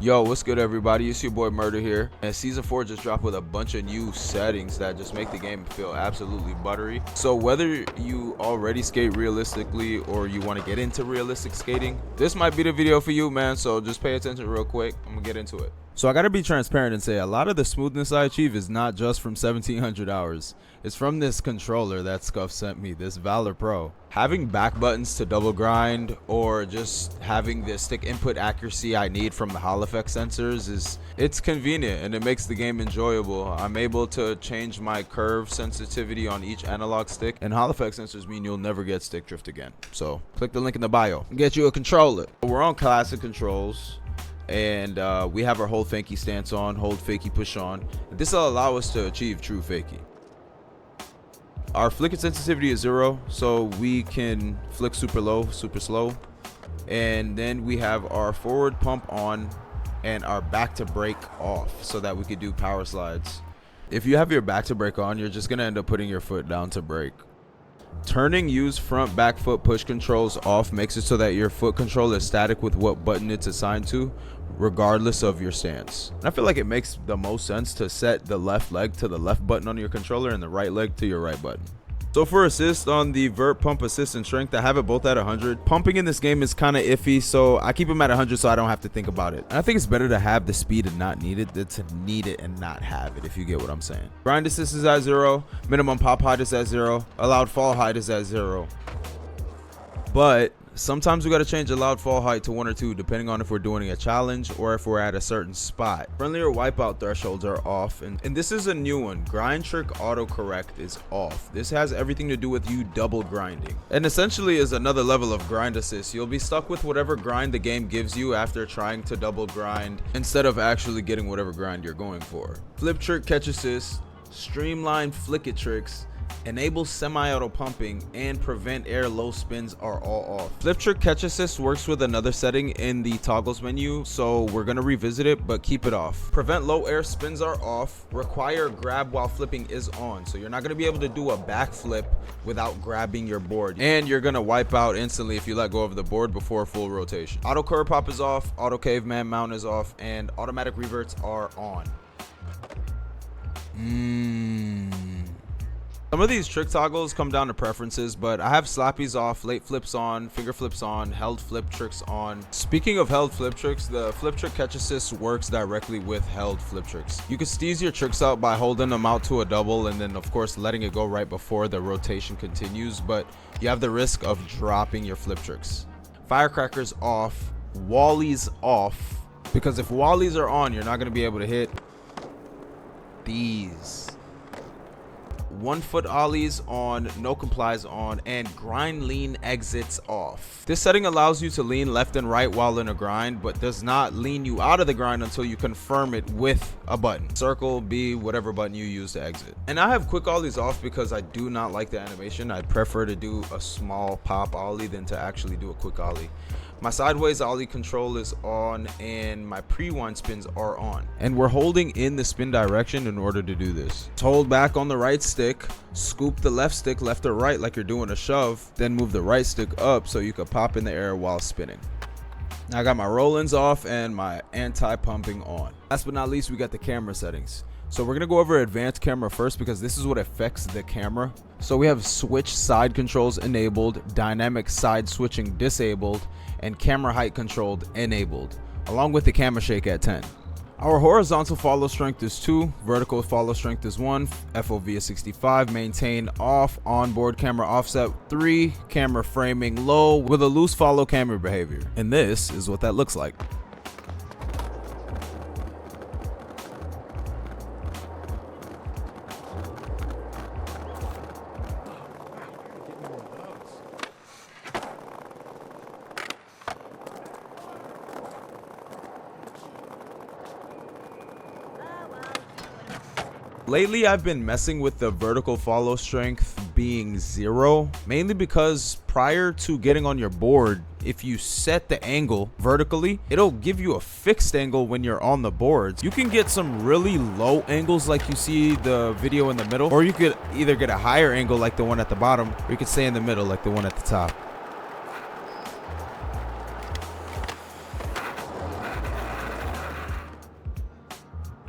Yo, what's good everybody? It's your boy Murder here, and season 4 just dropped with a bunch of new settings that just make the game feel absolutely buttery. So whether you already skate realistically or you want to get into realistic skating, this might be the video for you, man. So just pay attention real quick. I'm gonna get into it. So I gotta be transparent and say a lot of the smoothness I achieve is not just from 1700 hours. It's from this controller that Scuff sent me, this Valor Pro. Having back buttons to double grind or just having the stick input accuracy I need from the Hall effect sensors it's convenient and it makes the game enjoyable. I'm able to change my curve sensitivity on each analog stick, and Hall effect sensors mean you'll never get stick drift again. So click the link in the bio and get you a controller. We're on classic controls. And we have our hold fakie stance on, hold fakie push on. This will allow us to achieve true fakie. Our flicker sensitivity is 0, so we can flick super low, super slow. And then we have our forward pump on and our back to brake off so that we could do power slides. If you have your back to brake on, you're just gonna end up putting your foot down to brake. Turning use front back foot push controls off makes it so that your foot control is static with what button it's assigned to, regardless of your stance. And I feel like it makes the most sense to set the left leg to the left button on your controller and the right leg to your right button. So for assist on the vert pump assist and strength, I have it both at 100. Pumping in this game is kind of iffy, so I keep them at 100 so I don't have to think about it. And I think it's better to have the speed and not need it than to need it and not have it, if you get what I'm saying. Grind assist is at 0, minimum pop height is at 0, allowed fall height is at 0. But sometimes we got to change allowed fall height to 1 or 2 depending on if we're doing a challenge or if we're at a certain spot. Friendly or wipeout thresholds are off, and this is a new one. Grind trick autocorrect is off. This has everything to do with you double grinding, and essentially is another level of grind assist. You'll be stuck with whatever grind the game gives you after trying to double grind instead of actually getting whatever grind you're going for. Flip trick catch assist, streamline flick it tricks, enable semi-auto pumping, and prevent air low spins are all off. Flip trick catch assist works with another setting in the toggles menu, so we're gonna revisit it but keep it off. Prevent low air spins are off. Require grab while flipping is on, so you're not gonna be able to do a backflip without grabbing your board, and you're gonna wipe out instantly if you let go of the board before full rotation. Auto curve pop is off, auto caveman mount is off, and automatic reverts are on. Some of these trick toggles come down to preferences, but I have slappies off, late flips on, finger flips on, held flip tricks on. Speaking of held flip tricks, the flip trick catch assist works directly with held flip tricks. You can steeze your tricks out by holding them out to a double and then of course letting it go right before the rotation continues, but you have the risk of dropping your flip tricks. Firecrackers off, wallies off, because if wallies are on, you're not going to be able to hit these. 1 foot ollies on, no complies on, and grind lean exits off. This setting allows you to lean left and right while in a grind, but does not lean you out of the grind until you confirm it with a button. Circle, B, whatever button you use to exit. And I have quick ollies off because I do not like the animation. I'd prefer to do a small pop ollie than to actually do a quick ollie. My sideways ollie control is on and my pre-wind spins are on. And we're holding in the spin direction in order to do this. Hold back on the right stick, scoop the left stick left or right like you're doing a shove, then move the right stick up so you can pop in the air while spinning. Now I got my roll-ins off and my anti-pumping on. Last but not least, we got the camera settings. So we're gonna go over advanced camera first because this is what affects the camera. So we have switch side controls enabled, dynamic side switching disabled, and camera height controlled enabled, along with the camera shake at 10. Our horizontal follow strength is 2, vertical follow strength is 1, FOV is 65, maintain off, onboard camera offset 3, camera framing low with a loose follow camera behavior. And this is what that looks like. Lately, I've been messing with the vertical follow strength being 0, mainly because prior to getting on your board, if you set the angle vertically, it'll give you a fixed angle when you're on the boards. You can get some really low angles like you see the video in the middle, or you could either get a higher angle like the one at the bottom, or you could stay in the middle like the one at the top.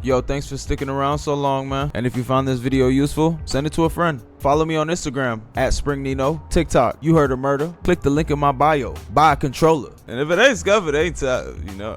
Yo, thanks for sticking around so long, man. And if you found this video useful, send it to a friend. Follow me on Instagram @SpringNino, TikTok, You Heard a Murder. Click the link in my bio. Buy a controller. And if it ain't scuff, it ain't tough, you know.